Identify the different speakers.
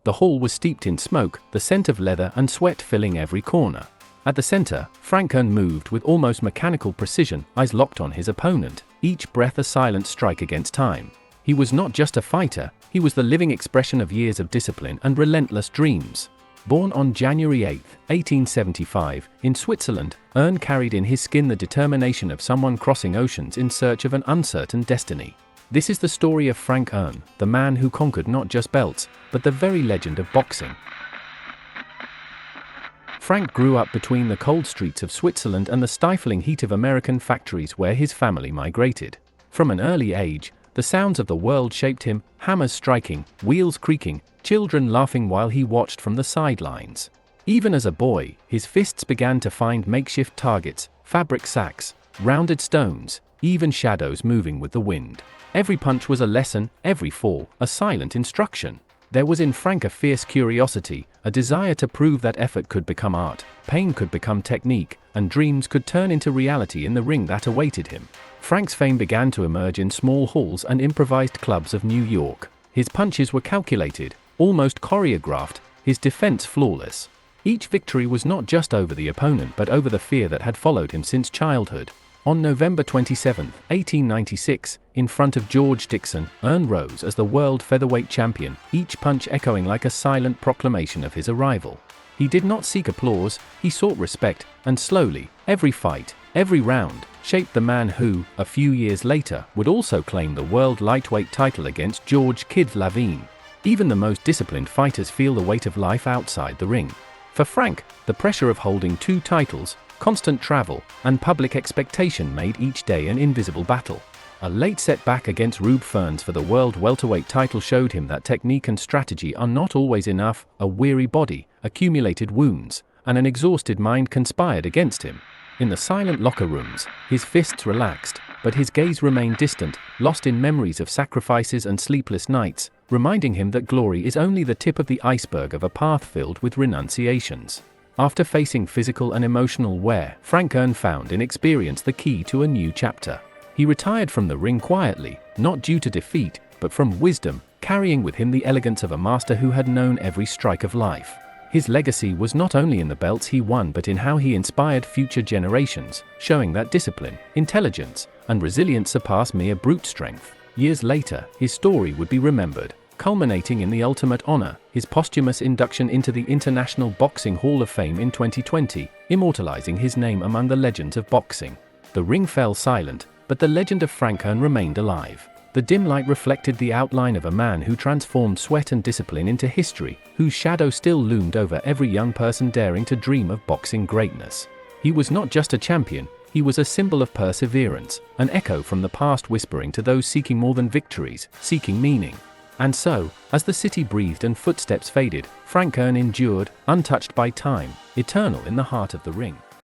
Speaker 1: The hall was steeped in smoke, the scent of leather and sweat filling every corner. At the center, Frank Erne moved with almost mechanical precision, eyes locked on his opponent, each breath a silent strike against time. He was not just a fighter, he was the living expression of years of discipline and relentless dreams. Born on January 8, 1875, in Switzerland, Erne carried in his skin the determination of someone crossing oceans in search of an uncertain destiny. This is the story of Frank Erne, the man who conquered not just belts, but the very legend of boxing. Frank grew up between the cold streets of Switzerland and the stifling heat of American factories where his family migrated. From an early age, the sounds of the world shaped him, hammers striking, wheels creaking, children laughing while he watched from the sidelines. Even as a boy, his fists began to find makeshift targets, fabric sacks, rounded stones, even shadows moving with the wind. Every punch was a lesson, every fall, a silent instruction. There was in Frank a fierce curiosity, a desire to prove that effort could become art, pain could become technique, and dreams could turn into reality in the ring that awaited him. Frank's fame began to emerge in small halls and improvised clubs of New York. His punches were calculated, almost choreographed, his defense flawless. Each victory was not just over the opponent but over the fear that had followed him since childhood. On November 27, 1896, in front of George Dixon, Erne rose as the world featherweight champion, each punch echoing like a silent proclamation of his arrival. He did not seek applause, he sought respect, and slowly, every fight, every round, shaped the man who, a few years later, would also claim the world lightweight title against George "Kid" Lavigne. Even the most disciplined fighters feel the weight of life outside the ring. For Frank, the pressure of holding two titles, constant travel, and public expectation made each day an invisible battle. A late setback against Rube Ferns for the world welterweight title showed him that technique and strategy are not always enough. A weary body, accumulated wounds, and an exhausted mind conspired against him. In the silent locker rooms, his fists relaxed, but his gaze remained distant, lost in memories of sacrifices and sleepless nights, reminding him that glory is only the tip of the iceberg of a path filled with renunciations. After facing physical and emotional wear, Frank Erne found in experience the key to a new chapter. He retired from the ring quietly, not due to defeat, but from wisdom, carrying with him the elegance of a master who had known every strike of life. His legacy was not only in the belts he won but in how he inspired future generations, showing that discipline, intelligence, and resilience surpass mere brute strength. Years later, his story would be remembered, culminating in the ultimate honor, his posthumous induction into the International Boxing Hall of Fame in 2020, immortalizing his name among the legends of boxing. The ring fell silent, but the legend of Frank Erne remained alive. The dim light reflected the outline of a man who transformed sweat and discipline into history, whose shadow still loomed over every young person daring to dream of boxing greatness. He was not just a champion, he was a symbol of perseverance, an echo from the past whispering to those seeking more than victories, seeking meaning. And so, as the city breathed and footsteps faded, Frank Erne endured, untouched by time, eternal in the heart of the ring.